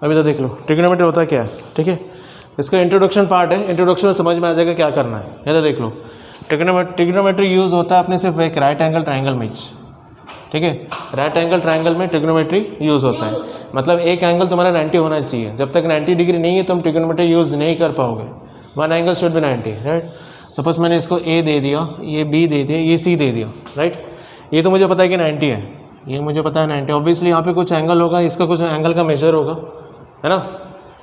अभी तो देख लो ट्रिग्नोमेट्री होता क्या है, ठीक है। इसका इंट्रोडक्शन पार्ट है, इंट्रोडक्शन में समझ में आ जाएगा क्या करना है। ये तो देख लो ट्रिग्नोमेट्री यूज़ होता है अपने सिर्फ एक राइट एंगल ट्रायंगल में, ठीक है। राइट एंगल ट्रायंगल में ट्रिग्नोमेट्री यूज़ होता है, मतलब एक एंगल तुम्हारा 90 होना चाहिए। जब तक 90 डिग्री नहीं है तुम ट्रिग्नोमेट्री यूज़ नहीं कर पाओगे। One angle should be 90, right. Suppose मैंने इसको ए दे दिया, ये बी दे दिया, ये सी दे दिया, राइट। ये तो मुझे पता है कि 90 है, ये मुझे पता है 90। ऑब्वियसली यहाँ पे कुछ एंगल होगा, इसका कुछ एंगल का मेजर होगा, है ना,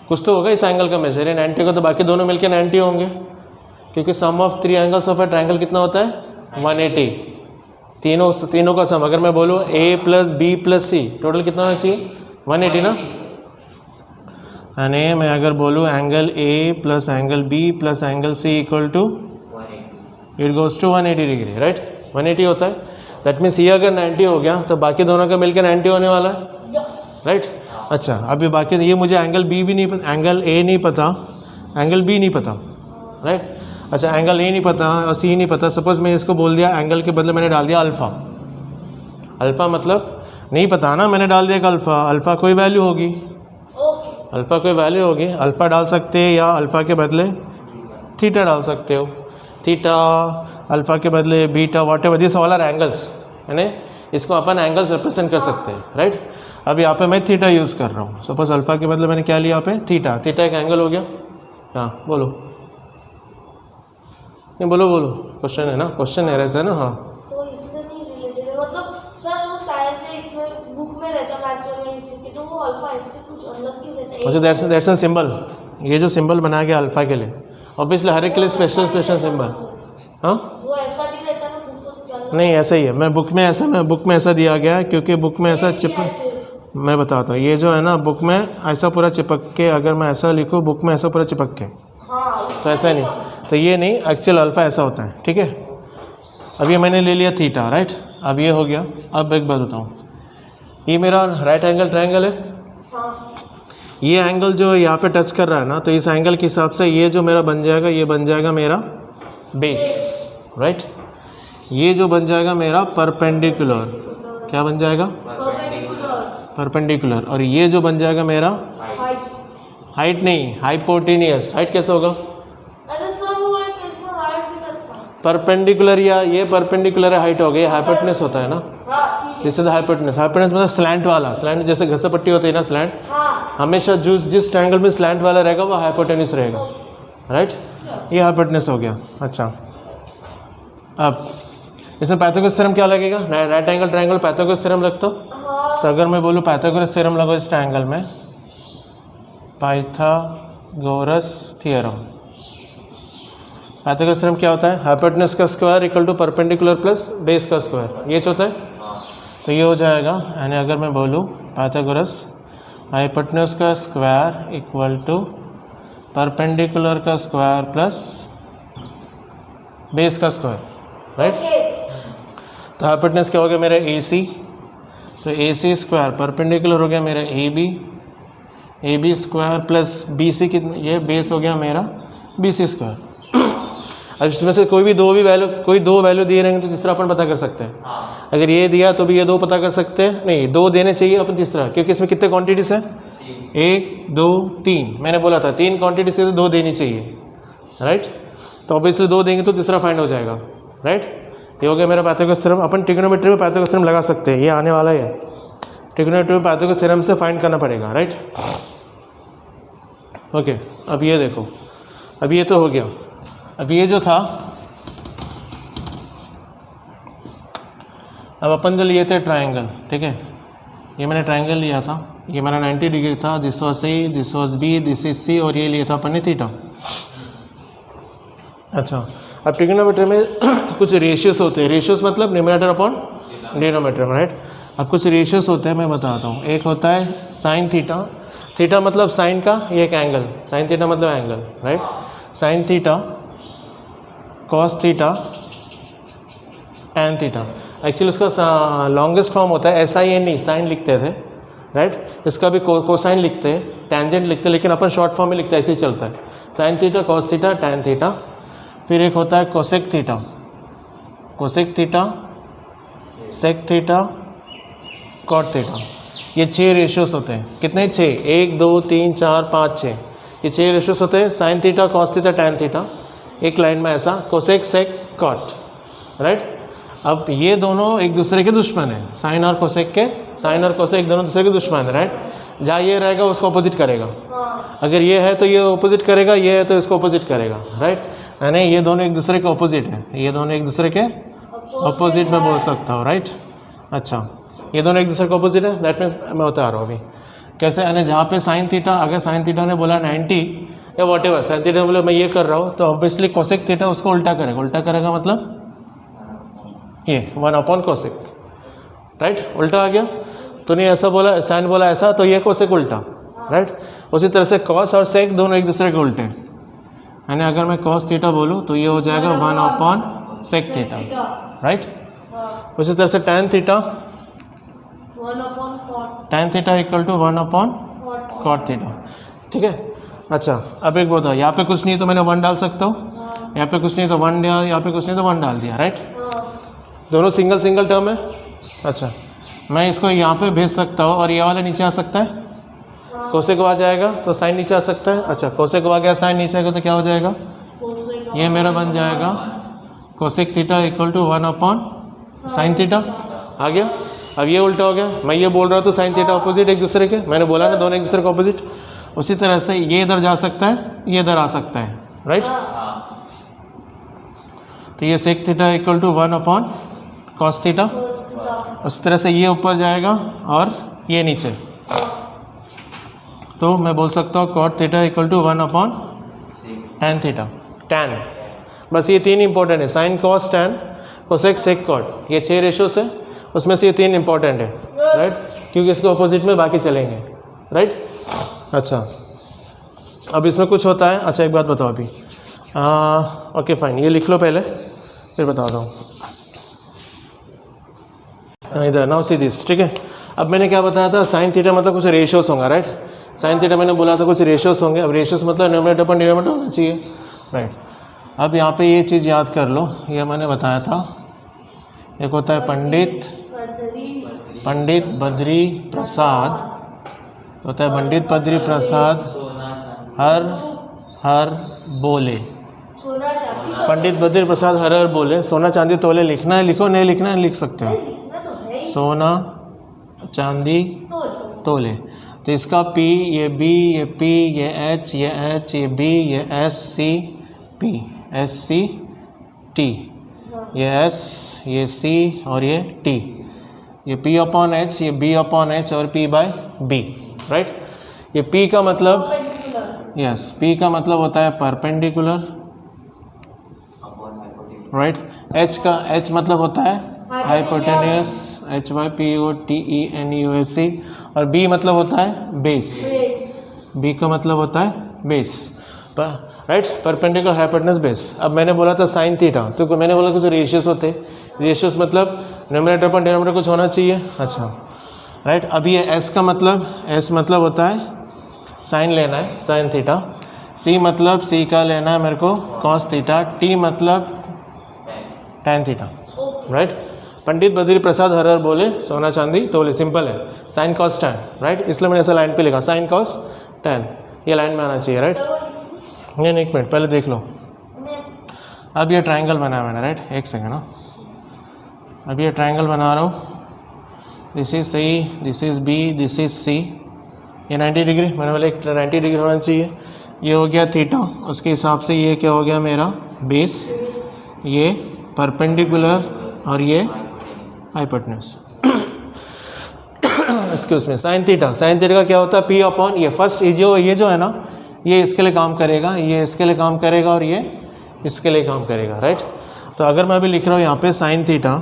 कुछ तो होगा इस एंगल का मेजर है 90 का, तो बाकी दोनों मिलकर 90 होंगे, क्योंकि sum of 3 angles of a triangle कितना होता है 180। तीनों का सम, अगर मैं बोलूँ A plus B plus C, total कितना होना चाहिए 180 ना। यानी मैं अगर बोलूँ angle A plus angle B plus angle C equal to it goes to 180 degree, right. 180 होता है। दैट मीन्स ये अगर 90 हो गया तो बाकी दोनों का मिलकर 90 होने वाला है, राइट। अच्छा, अभी बाकी ये मुझे एंगल बी भी नहीं पता, एंगल ए नहीं पता, एंगल बी नहीं पता, राइट। अच्छा, एंगल ए नहीं पता और सी नहीं पता। सपोज मैं इसको बोल दिया एंगल के बदले मैंने डाल दिया अल्फ़ा। अल्फ़ा मतलब नहीं पता ना, मैंने डाल दिया कि अल्फ़ा, अल्फ़ा कोई वैल्यू होगी, अल्फ़ा कोई वैल्यू होगी, अल्फ़ा डाल सकते हैं या अल्फ़ा के बदले थीटा डाल सकते हो, थीटा, अल्फ़ा के बदले beta, whatever this all are angles, यानी इसको अपन एंगल्स रिप्रेजेंट कर सकते हैं, राइट। अब यहाँ पे मैं थीटा यूज़ कर रहा हूँ। सपोज अल्फ़ा के बदले मैंने क्या लिया यहाँ पे थीटा, थीटा एक एंगल हो गया। हाँ बोलो, नहीं बोलो क्वेश्चन है ना, क्वेश्चन है ऐसा ना। हाँ तो इससे नहीं रिलेटेड है, मतलब सर वो शायद से इसमें बुक में रहता मैथ्स में इसके, तो वो अल्फा इससे कुछ अलग क्यों रहता है? अच्छा, दैट्स अ सिंबल, ये जो सिंबल बनाया गया अल्फ़ा के लिए, ऑब्वियसली हर एक के लिए स्पेशल सिंबल। हाँ वो ऐसा नहीं रहता ना, बुक नहीं ऐसा ही है, मैं बुक में ऐसा दिया गया है, क्योंकि बुक में ऐसा चिपक, मैं बताता हूँ, ये जो है ना बुक में ऐसा पूरा चिपक के, अगर मैं ऐसा लिखूँ बुक में ऐसा पूरा चिपक के, तो ऐसा नहीं, तो ये नहीं, एक्चुअल अल्फ़ा ऐसा होता है, ठीक है। अब ये मैंने ले लिया थीटा, राइट। अब ये हो गया। अब एक बात बताऊँ, ये मेरा राइट एंगल ट्रायंगल है, ये एंगल जो यहाँ पे टच कर रहा है ना, तो इस एंगल के हिसाब से ये जो मेरा बन जाएगा, ये बन जाएगा मेरा बेस, राइट। ये जो बन जाएगा मेरा परपेंडिकुलर, क्या बन जाएगा परपेंडिकुलर, और ये जो बन जाएगा मेरा हाइट नहीं, हाइपोटेनियस। हाइट कैसे होगा? परपेंडिकुलर, या ये परपेंडिकुलर है, हाइट हो गई, हाइपोटेनस होता है ना, जिससे हाइपोटेनस, हाइपोटेनस मतलब स्लैंट वाला, स्लैंट जैसे घसरपट्टी होती है ना, स्लैंट, हमेशा जिस ट्रायंगल में स्लैंट वाला रहेगा वो हाइपोटेनस रहेगा, राइट। ये हाइपोटेनस हो गया। अच्छा, अब इसमें पाइथागोरस थ्योरम क्या लगेगा? Right angle triangle Pythagoras theorem लगता, तो अगर मैं बोलूँ पाइथागोरस थ्योरम लगो इस ट्रायंगल में, पाइथागोरस थ्योरम, पाइथागोरस थ्योरम क्या होता है? हाइपोटेनस का square equal to perpendicular plus base का स्क्वायर, ये होता है। तो ये हो जाएगा, यानी अगर मैं बोलूँ पाइथागोरस हाइपोटेनस का स्क्वायर इक्वल टू परपेंडिकुलर का स्क्वायर प्लस बेस का स्क्वायर, राइट। तो हाइपोटेनस क्या हो गया मेरा AC, तो AC स्क्वायर, परपेंडिकुलर हो गया मेरा AB स्क्वायर प्लस BC, कितना, ये बेस हो गया मेरा BC स्क्वायर। अब इसमें से कोई दो वैल्यू दिए रहेंगे तो तीसरा अपन पता कर सकते हैं। अगर ये दिया तो भी ये दो पता कर सकते हैं, नहीं दो देने चाहिए अपन तीसरा, क्योंकि इसमें कितने क्वांटिटीज हैं? 1 2 3, मैंने बोला था 3 क्वांटिटी से तो 2 देनी चाहिए, राइट। तो ऑब्वियसली 2 देंगे तो तीसरा फाइंड हो जाएगा, राइट। ये हो गया मेरा पाइथागोरस थ्योरम। अपन ट्रिग्नोमेट्री में पाइथागोरस थ्योरम लगा सकते हैं, ये आने वाला है, ट्रिग्नोमेट्री में पाइथागोरस थ्योरम से फाइंड करना पड़ेगा, राइट। ओके, अब ये देखो, अब ये तो हो गया। अब ये जो था, अब अपन जो लिए थे ट्रायंगल, ठीक है, ये मैंने ट्रायंगल लिया था, ये मेरा 90 डिग्री था, this was A, this was B, this is C, और ये लिया था अपन ने थीटा। अच्छा, अब ट्रिग्नोमेट्री में कुछ रेशियोस होते हैं, रेशियोस मतलब न्यूमरेटर अपॉन डिनोमिनेटर, राइट। अब कुछ रेशियोस होते हैं, मैं बताता हूँ। एक होता है साइन थीटा, थीटा मतलब साइन का ये एक एंगल, साइन थीटा मतलब angle, right. Sign theta, cos theta, tan theta. Actually उसका लॉन्गेस्ट फॉर्म होता है SIN, साइन लिखते थे, राइट। इसका भी कोसाइन लिखते हैं, टेंजेंट लिखते हैं, लेकिन अपन शॉर्ट फॉर्म में लिखते हैं, ऐसे ही चलता है। Sine theta, cos theta, tan theta. फिर एक होता है cosec theta, cosec theta, sec theta, cot theta. ये 6 रेशियोस होते हैं। कितने? 6, 1 2 3 4 5 6, ये 6 रेशियोस होते हैं। Sign theta, cos theta, tan theta, एक लाइन में ऐसा, कोसेक, सेक, कॉट, राइट। अब ये दोनों एक दूसरे के दुश्मन हैं, साइन और कोसेक के, साइन और कोसेक दोनों दूसरे के दुश्मन हैं, राइट। जहाँ ये रहेगा उसको अपोजिट करेगा, अगर ये है तो ये अपोजिट करेगा, ये है तो इसको अपोजिट करेगा, राइट। यानी ये दोनों एक दूसरे के अपोजिट हैं, ये दोनों एक दूसरे के अपोजिट में बोल सकता हूँ, राइट। अच्छा, ये दोनों एक दूसरे के अपोजिट है, दैट मीन्स मैं बता रहा हूँ अभी कैसे। यानी जहाँ पे साइन थीटा, अगर साइन थीटा ने बोला 90 या वॉट एवर, साइन थीटा ने बोला मैं ये कर रहा हूँ, तो ऑब्वियसली कोसेक थीटा उसको उल्टा करेगा। उल्टा करेगा मतलब ये 1 कोसेक, राइट। उल्टा आ गया तो नहीं, ऐसा बोला, साइन बोला ऐसा, तो ये कोसेक उल्टा, राइट। उसी तरह से कॉस और सेक दोनों एक दूसरे के उल्टे, यानी अगर मैं कॉस थीटा बोलूँ तो ये हो जाएगा 1 सेक थीटा, राइट। उसी तरह से tan theta, tan theta equal to 1 cot theta, ठीक है। अच्छा, अब एक बताओ, यहाँ पे कुछ नहीं तो मैंने 1 डाल सकता हूँ, यहाँ पे कुछ नहीं तो 1 दिया, यहाँ पे कुछ नहीं तो 1 डाल दिया, राइट। दोनों सिंगल सिंगल टर्म है। अच्छा, मैं इसको यहाँ पे भेज सकता हूँ और ये वाला नीचे आ सकता है, कोसेक आ जाएगा तो साइन नीचे आ सकता है। अच्छा, कोसेक आ गया, साइन नीचे आएगा तो क्या हो जाएगा, ये मेरा बन जाएगा cosec theta equal to 1 sine theta, आ गया। अब ये उल्टा हो गया, मैं ये बोल रहा हूँ तो साइन थीटा अपोजिट एक दूसरे के, मैंने बोला ना दोनों एक दूसरे के अपोजिट। उसी तरह से ये इधर जा सकता है, ये इधर आ सकता है, राइट। तो ये sec theta equal to 1 cos theta, उस तरह से ये ऊपर जाएगा और ये नीचे, तो मैं बोल सकता हूँ cot theta equal to 1 tan theta, tan. बस ये 3 इंपॉर्टेंट है, sine cos tan cosec sec cot, ये 6 रेशियोस है, उसमें से ये 3 इंपॉर्टेंट है, राइट, क्योंकि इसके ऑपोजिट में बाकी चलेंगे, राइट। अच्छा, अब इसमें कुछ होता है। अच्छा, एक बात बताओ अभी, ओके फाइन, ये लिख लो पहले फिर बताता हूँ। इधर नाउ सी दिस, ठीक है। अब मैंने क्या बताया था, साइन थीटा मतलब कुछ रेशियोस होगा, राइट। साइन थीटा मैंने बोला था कुछ रेशियोस होंगे। अब रेशियोस मतलब न्यूमरेटर पर डिनोमिनेटर होना चाहिए, राइट। अब यहाँ पे ये चीज़ याद कर लो, ये मैंने बताया था। एक होता है पंडित बद्री प्रसाद, होता है पंडित बद्री प्रसाद हर बोले, पंडित बद्री प्रसाद हर बोले। सोना चांदी तोले लिखना है, लिखो, नहीं लिखना है लिख सकते हो, सोना चांदी तोले। तो इसका P, ये B, ये P, ये H, ये H, ये B, ये S, C, P, S, C, T, ये S, ये C और ये T, ये P अपॉन H, ये B अपॉन H और P बाय B, राइट। ये P का मतलब, यस, P का मतलब होता है परपेंडिकुलर, राइट। H का, H मतलब होता है हाइपोटेन्यूस, HYPOTENUS, और B मतलब होता है बेस, B का मतलब होता है base, right, perpendicular hypotenuse base. अब मैंने बोला था साइन थीटा, तो मैंने बोला कुछ रेशियोस होते, रेशियोस मतलब न्यूमरेटर पर डिनोमिनेटर कुछ होना चाहिए। अच्छा, राइट। अब ये S का मतलब, S मतलब होता है साइन लेना है, साइन थीटा। C मतलब C का लेना है मेरे को, कॉस थीटा। T मतलब tan theta, right. Pandit Badri Prasad हर बोले, सोना चांदी तोले, सिंपल है, साइन कॉस टैन, राइट। इसलिए मैंने ऐसा लाइन पे लिखा, साइन कॉस टैन, ये लाइन में आना चाहिए, राइट। नहीं, एक मिनट पहले देख लो। अब ये ट्रायंगल बनाया मैंने, राइट, एक सेकेंड ना। अब ये ट्रायंगल बना रहा हूँ, this is C, this is B, this is C, ये 90 डिग्री, मैंने बोला एक 90 डिग्री होना चाहिए। ये हो गया थीटा, उसके हिसाब से ये क्या हो गया मेरा बेस, ये परपेंडिकुलर और ये हाइपोटेन्यूस। इसके उसमें साइन थीटा, साइन थीटा का क्या होता है P अपॉन, ये फर्स्ट ये जो है ना, ये इसके लिए काम करेगा, ये इसके लिए काम करेगा और ये इसके लिए काम करेगा, राइट। तो अगर मैं अभी लिख रहा हूँ यहाँ पे साइन थीटा,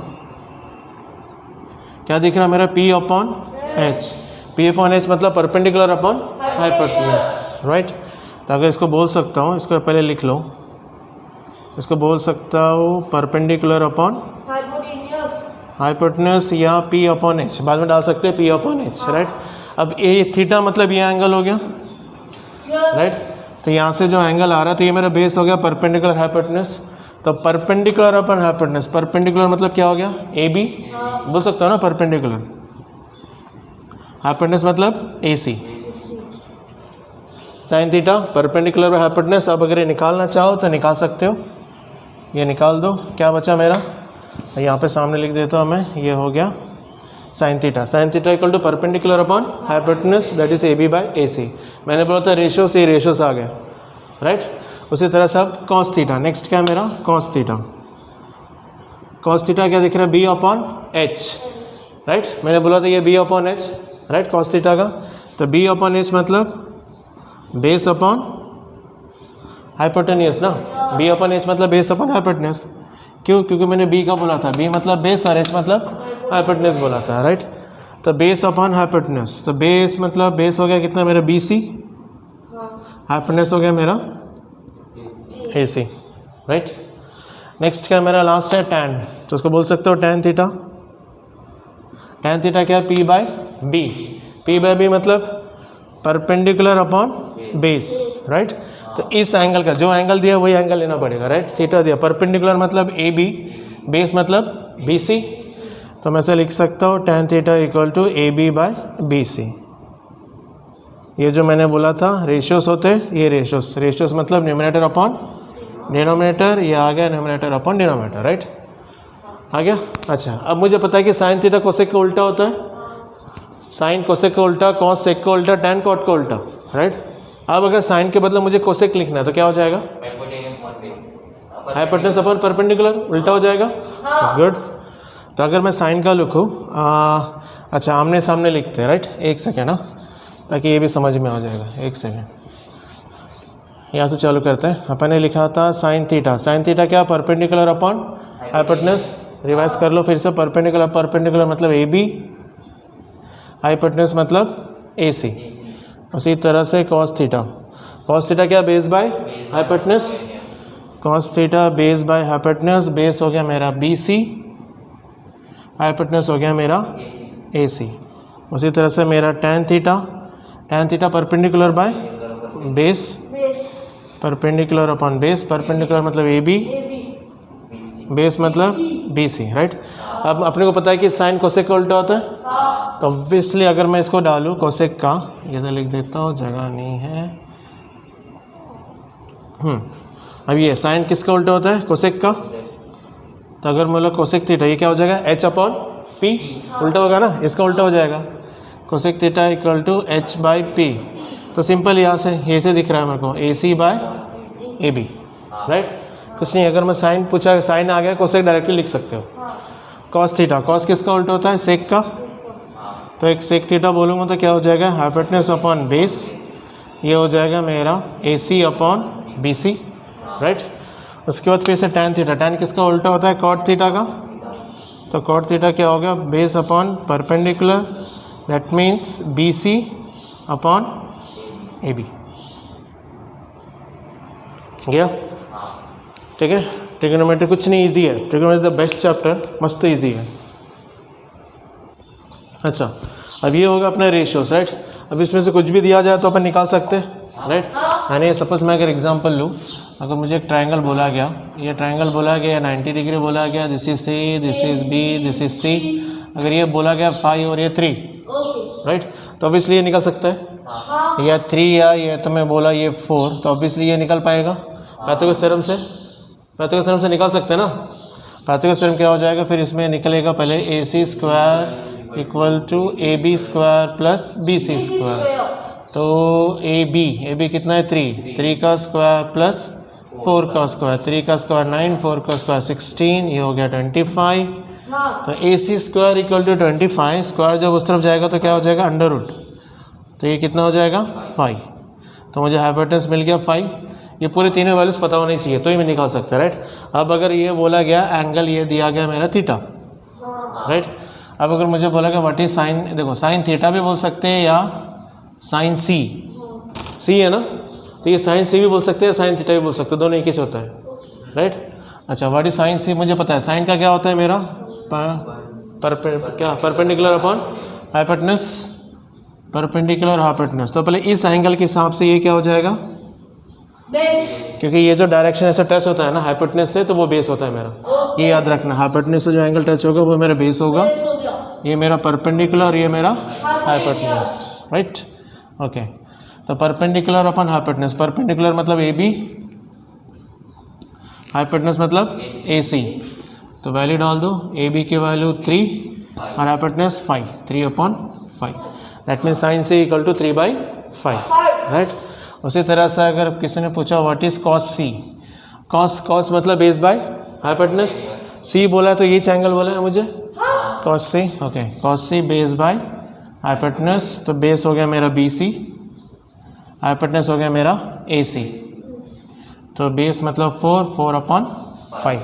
क्या दिख रहा है मेरा P upon H, P upon H मतलब परपेंडिकुलर अपॉन हाइपोटेन्यूस, राइट। तो अगर इसको बोल सकता हूँ, इसको पहले लिख लो, इसको बोल सकता हूँ परपेंडिकुलर अपॉन हाइपोटेन्यूस या P अपॉन H, बाद में डाल सकते हैं P अपॉन H, राइट। अब ये थीटा मतलब ये एंगल हो गया, राइट। तो यहाँ से जो एंगल आ रहा है, तो ये मेरा बेस हो गया परपेंडिकुलर हाइपोटेन्यूस। तो परपेंडिकुलर अपॉन हाइपोटेन्यूस, परपेंडिकुलर मतलब क्या हो गया AB, बोल सकता हो ना परपेंडिकुलर, हाइपोटेनस मतलब AC। Sine theta perpendicular by hypotenuse. अब अगर ये निकालना चाहो तो निकाल सकते हो, ये निकाल दो। क्या बचा मेरा, यहाँ पे सामने लिख देता हूँ मैं, ये हो गया sine theta. Sine theta equal to perpendicular upon hypotenuse that is AB by AC। मैंने बोला था रेशियो से रेशियो से आ गया, राइट। उसी तरह से अब कॉस थीटा, नेक्स्ट क्या है मेरा कॉस थीटा। कॉस थीटा क्या दिख रहा है, B अपॉन H, राइट। मैंने बोला था ये B upon H, right, cos theta का। तो B अपॉन H मतलब बेस अपॉन हाइपोटेनियस ना, B अपॉन H मतलब बेस अपॉन हाइपोटेनियस। क्यों, क्योंकि मैंने B का बोला था, B मतलब बेस और H मतलब हाइपोटेनियस बोला था, राइट। तो बेस अपॉन हाइपोटेनियस, तो बेस मतलब बेस हो गया कितना मेरा BC, हाइपोटेनियस हो गया मेरा AC, राइट। नेक्स्ट क्या मेरा लास्ट है टैन, तो उसको बोल सकते हो टैन थीटा। टैन थीटा क्या है, P by B। P by B मतलब परपेंडिकुलर अपॉन बेस, राइट। तो इस एंगल का जो एंगल दिया वही एंगल लेना पड़ेगा, राइट। थीटा दिया, परपेंडिकुलर मतलब AB, बेस मतलब BC। तो मैं से लिख सकता हूँ tan theta equal to AB by BC। ये जो मैंने बोला था रेशियोस होते हैं, ये रेशियोस, रेशियोस मतलब न्यूमरेटर अपॉन डिनोमिनेटर, ये आ गया न्यूमरेटर अपॉन डिनोमिनेटर, राइट, आ गया। अच्छा, अब मुझे पता है कि साइन थीटा कोसेक का उल्टा होता है, साइन कोसेक का उल्टा, कॉस सेक का उल्टा, टैन कॉट का उल्टा, राइट। अब अगर साइन के बदले मुझे कोसेक लिखना है तो क्या हो जाएगा, हाइपोटेनस अपॉन परपेंडिकुलर, उल्टा हो जाएगा, गुड। तो अगर मैं साइन का लिखूँ, अच्छा आमने सामने लिखते हैं, राइट। एक सेकेंड ना, ताकि ये भी समझ में आ जाएगा, एक सेकेंड। यहाँ से चालू करते हैं। अपन ने लिखा था साइन थीटा, साइन थीटा क्या, परपेंडिकुलर अपॉन हाइपोटेनस। रिवाइज कर लो फिर से, परपेंडिकुलर, परपेंडिकुलर मतलब AB, हाइपोटेनस मतलब AC। उसी तरह से कॉस थीटा, कॉस थीटा क्या, base by hypotenuse, cos theta base by hypotenuse, base हो गया मेरा BC, हाइपोटेनस हो गया मेरा AC। उसी तरह से मेरा tan theta, tan theta perpendicular by base, perpendicular upon base, perpendicular मतलब AB, बेस मतलब BC, राइट। अब अपने को पता है कि साइन कोसेक का उल्टा होता है, तो ऑब्वियसली अगर मैं इसको डालूँ कोसेक का, ये तो लिख देता हूँ, जगह नहीं है। अब ये साइन किसका उल्टा होता है, कोसेक का। तो अगर मैं लोग कोसेक थीटा, ये क्या हो जाएगा, H अपॉन P, उल्टा होगा ना, इसका उल्टा हो जाएगा, cosec theta equal to H by P। तो सिंपल यहाँ से ये से दिख रहा है मेरे को, AC बाय AB, राइट। कुछ नहीं, अगर मैं साइन पूछा, साइन आ गया, कोसेक डायरेक्टली लिख सकते हो। कॉस थीटा, कॉस किसका उल्टा होता है, सेक का। तो एक सेक थीटा बोलूँगा तो क्या हो जाएगा, हाइपोटेनस अपॉन बेस, ये हो जाएगा मेरा AC अपॉन BC, राइट। उसके बाद फिर से टैन थीटा, टैन किसका उल्टा होता है, कॉट थीटा का। तो कॉट थीटा क्या हो गया, base upon perpendicular, that means BC upon AB, गया, ठीक है। ट्रिग्नोमेट्री कुछ नहीं, इजी है, ट्रिग्नोमेट्री द बेस्ट चैप्टर, मस्त इजी है। अच्छा, अब ये होगा अपना रेशियोस, राइट। अब इसमें से कुछ भी दिया जाए तो अपन निकाल सकते हैं, राइट। यानी सपोज मैं अगर एग्जांपल लूँ, अगर मुझे एक ट्रायंगल बोला गया, ये ट्रायंगल बोला गया 90 डिग्री बोला गया, this is C, this is B, this is C, अगर ये बोला गया 5 और ये 3, राइट, तो ऑब्वियसली ये निकल सकता है, या 3 या ये तो मैं बोला ये 4, तो ऑब्वियसली ये निकल पाएगा पाइथागोरस थ्योरम से, पाइथागोरस थ्योरम से निकाल सकते हैं ना। पाइथागोरस थ्योरम क्या हो जाएगा, फिर इसमें निकलेगा पहले AC square equal to AB square plus BC square. तो AB कितना है, 3 का स्क्वायर प्लस 4 का स्क्वायर, 3 का स्क्वायर 9, 4 का स्क्वायर 16, ये हो गया 25। तो AC square equal to 25, square जब उस तरफ जाएगा तो क्या हो जाएगा, अंडर रूट, तो ये कितना हो जाएगा 5। तो मुझे हाइपोटेनस मिल गया 5। ये पूरे तीनों वैल्यूज पता होनी चाहिए तो ही मैं निकाल सकता, राइट। अब अगर ये बोला गया एंगल ये दिया गया मेरा थीटा, राइट। अब अगर मुझे बोला गया व्हाट इज साइन, देखो साइन थीटा भी बोल सकते हैं या साइन सी है ना, तो ये साइन सी भी बोल सकते हैं, साइन थीटा भी बोल सकते हैं, दोनों एक ही से होता है, राइट। अच्छा, व्हाट इज साइन सी मुझे पता है, साइन का क्या होता है मेरा क्या, perpendicular upon hypotenuse, perpendicular hypotenuse. तो पहले इस एंगल के हिसाब से ये क्या हो जाएगा, बेस, क्योंकि ये जो डायरेक्शन ऐसे टच होता है ना हाइपोटेनस से, तो वो बेस होता है मेरा, ये याद रखना, हाइपोटेनस से जो एंगल टच होगा वो मेरा बेस होगा। ये मेरा परपेंडिकुलर और ये मेरा हाइपोटेन्यूज, राइट? ओके, तो परपेंडिकुलर अपन हाइपोटेन्यूज, परपेंडिकुलर मतलब ए बी, हाइपोटेन्यूज मतलब ए सी। तो वैल्यू डाल दो, ए बी की वैल्यू 3 और hypotenuse 5, 3/5। That means sine C equal to 3/5, right? उसी तरह से अगर किसी ने पूछा what is cos C, cos मतलब बेस बाय हाइपोटेन्यूज, सी बोला है तो ये एंगल बोला है मुझे, cos C. Okay, cos C base by hypotenuse, तो बेस हो गया मेरा बी सी, हाइपोटेन्यूज हो गया मेरा ए सी। तो बेस मतलब 4/5,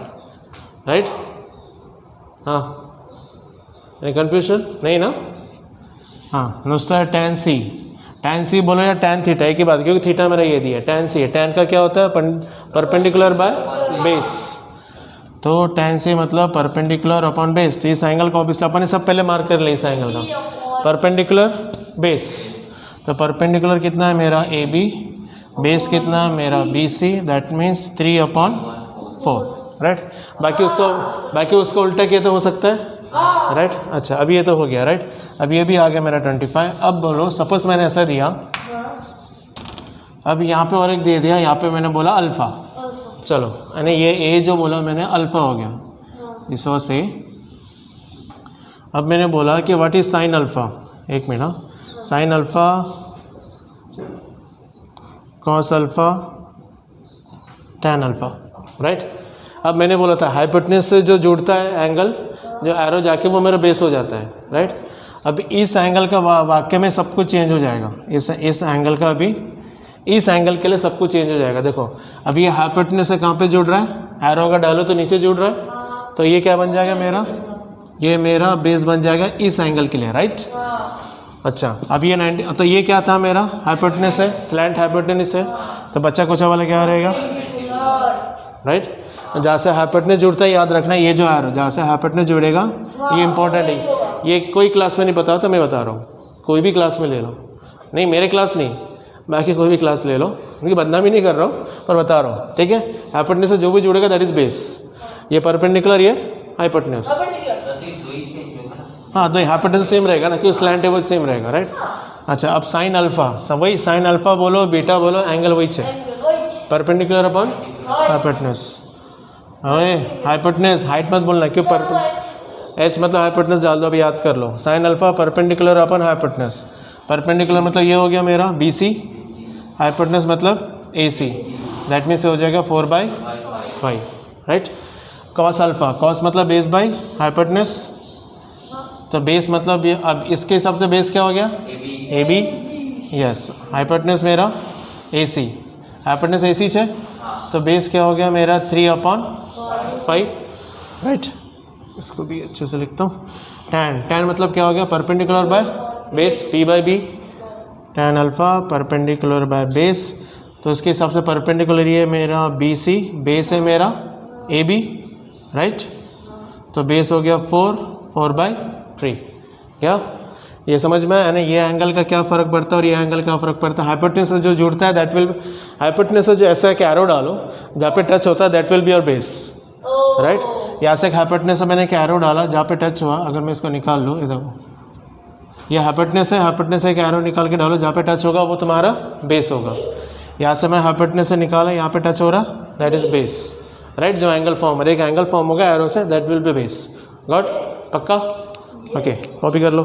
राइट? हाँ, कन्फ्यूजन नहीं ना? हाँ, नुस्ता tan सी बोलो या tan थीटा, एक ही बात, क्योंकि थीटा मेरा ये दिया है, tan सी है। tan का क्या होता है? Perpendicular by base. तो tan सी मतलब परपेंडिकुलर अपॉन बेस। तो इस एंगल को ऑब्वियसली अपन ने सब पहले मार्क कर लिया, इस एंगल का परपेंडिकुलर बेस। तो परपेंडिकुलर कितना है मेरा ए बी, बेस कितना है मेरा B C, that means 3/4, right? बाकी उसको उल्टा किया तो हो सकता है, राइट? अच्छा, अभी ये तो हो गया, राइट? अब ये भी आ गया मेरा 25। अब बोलो, सपोज मैंने ऐसा दिया, अब यहाँ पे और एक दे दिया, यहाँ पे मैंने बोला अल्फ़ा, चलो, यानी ये ए जो बोला मैंने अल्फ़ा हो गया, इस वजह से। अब मैंने बोला कि व्हाट इज साइन अल्फ़ा, एक minute, sine alpha, cos alpha, tan alpha, right? अब मैंने बोला था हाइपोटेन्यूज से जो जुड़ता है एंगल, जो एरो जाके वो मेरा बेस हो जाता है, राइट? अब इस एंगल का वाक्य में सब कुछ चेंज हो जाएगा, इस एंगल का अभी, इस एंगल के लिए सब कुछ चेंज हो जाएगा। देखो अभी ये हाइपोटेन्यूज से कहाँ पे जुड़ रहा है, एरो अगर डालो तो नीचे जुड़ रहा है, तो ये क्या बन जाएगा मेरा, ये मेरा बेस बन जाएगा इस एंगल के लिए, राइट? अच्छा, अब ये 90, तो ये क्या था मेरा हाइपोटेन्यूज है, स्लैंट हाइपोटेन्यूज है, तो बच्चा कुछ वाला क्या रहेगा, राइट? जहाँ से हाइपोटेन्यूज जुड़ता है याद रखना, ये जो एरो जहाँ से हाइपोटेन्यूज जुड़ेगा ये इंपॉर्टेंट है। ये कोई क्लास में नहीं पता तो मैं बता रहा हूँ, कोई भी क्लास में ले लो, नहीं मेरे क्लास नहीं, बाकी कोई भी क्लास ले लो, उनकी बदनामी नहीं कर रहा हूँ पर बता रहा हूँ, ठीक है? हाइपोटेन्यूज से जो भी जुड़ेगा दैट इज बेस, ये परपेंडिकुलर, ये हाइपोटेन्यूज। हाँ, तो हाइपोटेन्यूज सेम रहेगा ना, क्योंकि स्लैंट है वो सेम रहेगा, राइट? अच्छा, अब साइन अल्फा, सब वही साइन अल्फा बोलो, बीटा बोलो, एंगल वही है, परपेंडिकुलर अपॉन हाइपोटेन्यूज। अरे हाइपोटेन्यूज, हाइट मत बोलना, क्यों एच मतलब हाइपोटेन्यूज डाल दो, अभी याद कर लो। Sine alpha perpendicular upon hypotenuse, perpendicular मतलब ये हो गया मेरा बी सी, हाइपोटेन्यूज मतलब ए सी, दैट मीन्स हो जाएगा 4/5, राइट? कॉस अल्फा, कॉस मतलब बेस बाई हाइपोटेन्यूज, तो बेस मतलब ये, अब इसके हिसाब से बेस क्या हो गया, ए बी, यस, हाइपोटेन्यूज मेरा ए सी, हाइपोटेन्यूज ए सी है, तो बेस क्या हो गया मेरा 3/5, राइट? इसको भी अच्छे से लिखता हूँ, टैन मतलब क्या हो गया, perpendicular by base, P by B, tan alpha perpendicular by base, तो उसके हिसाब से परपेंडिकुलर ये मेरा बी सी, बेस है मेरा ए बी, राइट? तो बेस हो गया 4/3, क्या ये समझ में आया ना? ये एंगल का क्या फ़र्क पड़ता है और ये एंगल का फ़र्क पड़ता है। हाइपोटेन्यूज से जो जुड़ता है दैट विल, हाइपोटेन्यूज से जो ऐसा एक एरो डालो जहाँ पे टच होता है that will be your base, right? यहाँ से हाइपोटेन्यूज से मैंने एक एरो डाला जहाँ पे टच हुआ, अगर मैं इसको निकाल लूँ, इधर ये हाइपोटेन्यूज से, हाइपोटेन्यूज से एक एरो निकाल के डालो, जहाँ पे टच होगा वो तुम्हारा बेस होगा। यहाँ से मैं हाइपोटेन्यूज से निकाला, यहाँ पे टच हो रहा, दैट इज बेस, राइट? जो एंगल फॉर्म है, एक एंगल फॉर्म होगा एरो से, that will be base. Got? पक्का? ओके, कॉपी कर लो।